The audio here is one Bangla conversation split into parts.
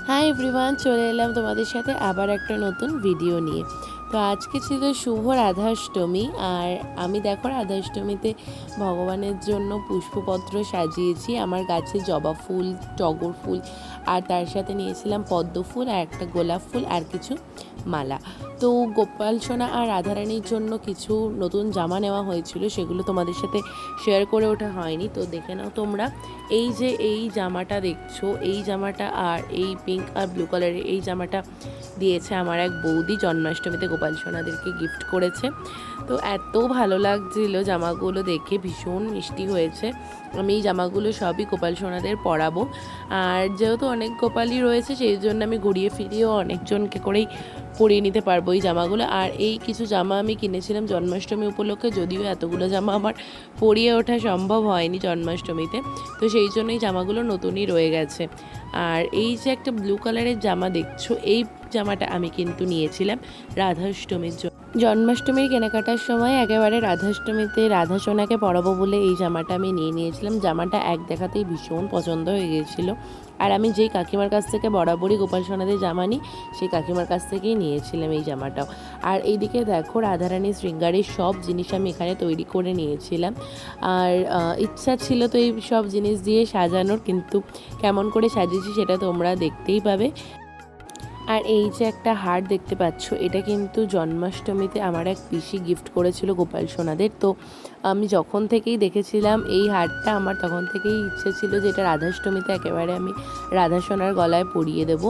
হাই এভরিওয়ান, চলে এলাম তোমাদের সাথে আবার একটা নতুন ভিডিও নিয়ে। তো আজকে ছিল শুভ রাধাষ্টমী, আর আমি দেখো রাধাষ্টমীতে ভগবানের জন্য পুষ্পপত্র সাজিয়েছি। আমার গাছে জবা ফুল, টগর ফুল, আর তার সাথে নিয়েছিলাম পদ্ম ফুল আর একটা গোলাপ ফুল আর কিছু মালা। তো গোপাল সোনা আর রাধারানীর জন্য কিছু নতুন জামা নেওয়া হয়েছিল, সেগুলো তোমাদের সাথে শেয়ার করে ওঠা হয়নি, তো দেখে নাও তোমরা। এই যে এই জামাটা দেখছো, এই জামাটা আর এই পিঙ্ক আর ব্লু কালারের এই জামাটা দিয়েছে আমার এক বৌদি, জন্মাষ্টমীতে গোপাল সোনাদেরকে গিফট করেছে। তো এত ভালো লাগছিল জামাগুলো দেখে, ভীষণ মিষ্টি হয়েছে। আমি এই জামাগুলো সবই গোপাল সোনাদের পরাবো, আর যেহেতু অনেক গোপালই রয়েছে সেই জন্য আমি ঘুরিয়ে ফিরিয়েও অনেকজনকে করেই পরিয়ে নিতে পারবো এই জামাগুলো। আর এই কিছু জামা আমি কিনেছিলাম জন্মাষ্টমী উপলক্ষে, যদিও এতগুলো জামা আমার পরিয়ে ওঠা সম্ভব হয়নি জন্মাষ্টমীতে, তো সেই জন্য এই জামাগুলো নতুনই রয়ে গেছে। আর এই যে একটা ব্লু কালারের জামা দেখছো, এই জামাটা আমি কিন্তু নিয়েছিলাম রাধাষ্টমীর জন্য। জন্মাষ্টমীর কেনাকাটার সময় একেবারে রাধাষ্টমীতে রাধা সোনাকে পরাবো বলে এই জামাটা আমি নিয়েছিলাম। জামাটা এক দেখাতেই ভীষণ পছন্দ হয়ে গিয়েছিলো, আর আমি যেই কাকিমার কাছ থেকে বরাবরই গোপাল সোনাদের জামা নিই, সেই কাকিমার কাছ থেকেই নিয়েছিলাম এই জামাটাও। আর এইদিকে দেখো রাধারানী শৃঙ্গারের সব জিনিস আমি এখানে তৈরি করে নিয়েছিলাম। আর ইচ্ছা ছিল তো এই সব জিনিস দিয়ে সাজানোর, কিন্তু কেমন করে সাজিয়েছি সেটা তোমরা দেখতেই পাবে। আর এই যে একটা হার দেখতে পাচ্ছ, এটা কিন্তু জন্মাষ্টমীতে আমার এক পিসি গিফট করেছিল গোপাল সোনাদের। তো আমি যখন থেকেই দেখেছিলাম এই হারটা, আমার তখন থেকেই ইচ্ছে ছিল যে এটা রাধাষ্টমীতে একেবারে আমি রাধা সোনার গলায় পরিয়ে দেবো।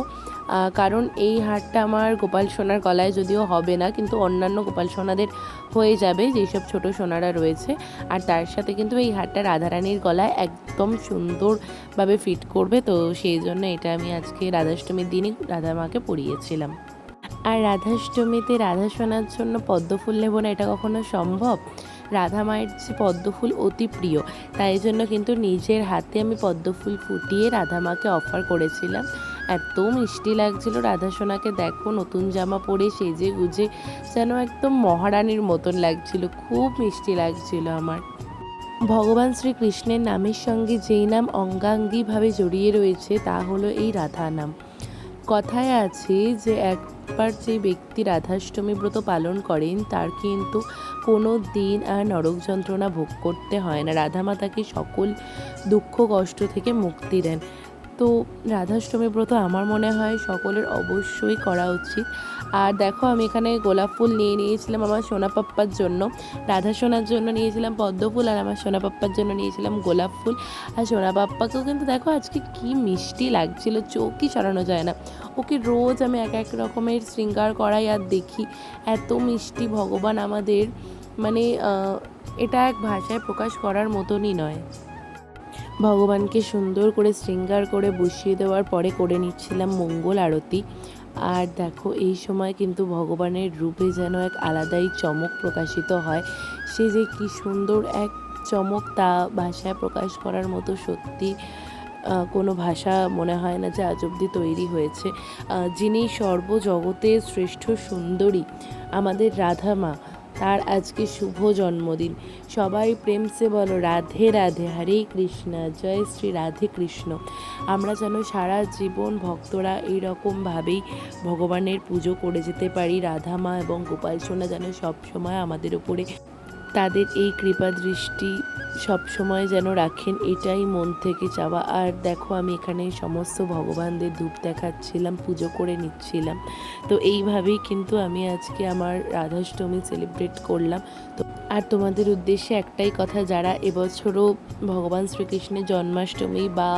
কারণ এই হারটা আমার গোপাল সোনার গলায় যদিও হবে না, কিন্তু অন্যান্য গোপাল সোনাদের হয়ে যাবে যেসব ছোট সোনারা রয়েছে। আর তার সাথে কিন্তু এই হারটা রাধারানীর গলায় একদম সুন্দরভাবে ফিট করবে, তো সেই জন্য এটা আমি আজকে রাধাষ্টমীর দিনই রাধা মাকে পরিয়েছিলাম। আর রাধাষ্টমীতে রাধা সোনার জন্য পদ্ম ফুল নেব না, এটা কখনো সম্ভব? রাধা মায়ের যে পদ্ম ফুল অতি প্রিয়, তাই জন্য কিন্তু নিজের হাতে আমি পদ্ম ফুল ফুটিয়ে রাধা মাকে অফার করেছিলাম। এত মিষ্টি লাগছিল রাধা সোনাকে, দেখো নতুন জামা পরে সেজে গুজে যেন একদম মহারানীর মতন লাগছিল, খুব মিষ্টি লাগছিল আমার। ভগবান শ্রীকৃষ্ণের নামের সঙ্গে যেই নাম অঙ্গাঙ্গিভাবে জড়িয়ে রয়েছে তা হলো এই রাধা নাম। কথায় আছে যে একবার যে ব্যক্তি রাধাষ্টমী ব্রত পালন করেন তার কিন্তু কোনো দিন আর নরক যন্ত্রণা ভোগ করতে হয় না। রাধামাতাকে সকল দুঃখ কষ্ট থেকে মুক্তি দেন। তো রাধাষ্টমী ব্রত আমার মনে হয় সকলের অবশ্যই করা উচিত। আর দেখো আমি এখানে গোলাপ ফুল নিয়ে নিয়েছিলাম আমার সোনা পাপ্পার জন্য, রাধা সোনার জন্য নিয়েছিলাম পদ্ম ফুল, আর আমার সোনা পাপ্পার জন্য নিয়েছিলাম গোলাপ ফুল। আর সোনা পাপ্পাকেও কিন্তু দেখো আজকে কি মিষ্টি লাগছিল, চোখই সরানো যায় না। ওকে রোজ আমি এক এক রকমের শৃঙ্গার করাই আর দেখি, এত মিষ্টি ভগবান আমাদের, মানে এটা এক ভাষায় প্রকাশ করার মতনই নয়। ভগবানকে সুন্দর করে শৃঙ্গার করে বসিয়ে দেওয়ার পরে করে নিচ্ছিলাম মঙ্গল আরতি। আর দেখো এই সময় কিন্তু ভগবানের রূপে যেন এক আলাদাই চমক প্রকাশিত হয়। সে যে কি সুন্দর এক চমক, তা ভাষায় প্রকাশ করার মতো সত্যি কোনো ভাষা মনে হয় না যে আজ অবধি তৈরি হয়েছে। যিনি সর্বজগতের শ্রেষ্ঠ সুন্দরী আমাদের রাধা মা, তার আজকে শুভ জন্মদিন। সবাই প্রেম সে বলো রাধে রাধে, হরে কৃষ্ণ, জয় শ্রী রাধে কৃষ্ণ। আমরা যেন সারা জীবন ভক্তরা এইরকমভাবেই ভগবানের পুজো করে যেতে পারি। রাধা মা এবং গোপাল সোনা যেন সবসময় আমাদের উপরে তাদের এই কৃপা দৃষ্টি সবসময় যেন রাখেন, এটাই মন থেকে চাওয়া। আর দেখো আমি এখানে সমস্ত ভগবানদের ধূপ দেখাচ্ছিলাম, পুজো করে নিচ্ছিলাম। তো এইভাবেই কিন্তু আমি আজকে আমার রাধাষ্টমী সেলিব্রেট করলাম। তো আর তোমাদের উদ্দেশ্যে একটাই কথা, যারা এবছরও ভগবান শ্রীকৃষ্ণের জন্মাষ্টমী বা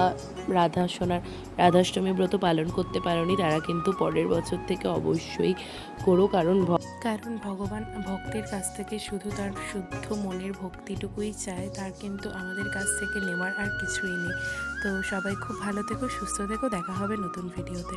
রাধাষ্টমী ব্রত পালন করতে পারোনি, তারা কিন্তু পরের বছর থেকে অবশ্যই করো। কারণ ভগবান ভক্তের কাছ থেকে শুধু তার শুদ্ধ মনের ভক্তিটুকুই চায়, তার কিন্তু আমাদের কাছ থেকে নেওয়ার আর কিছুই নেই। তো সবাই খুব ভালো থেকো, সুস্থ থেকো, দেখা হবে নতুন ভিডিওতে।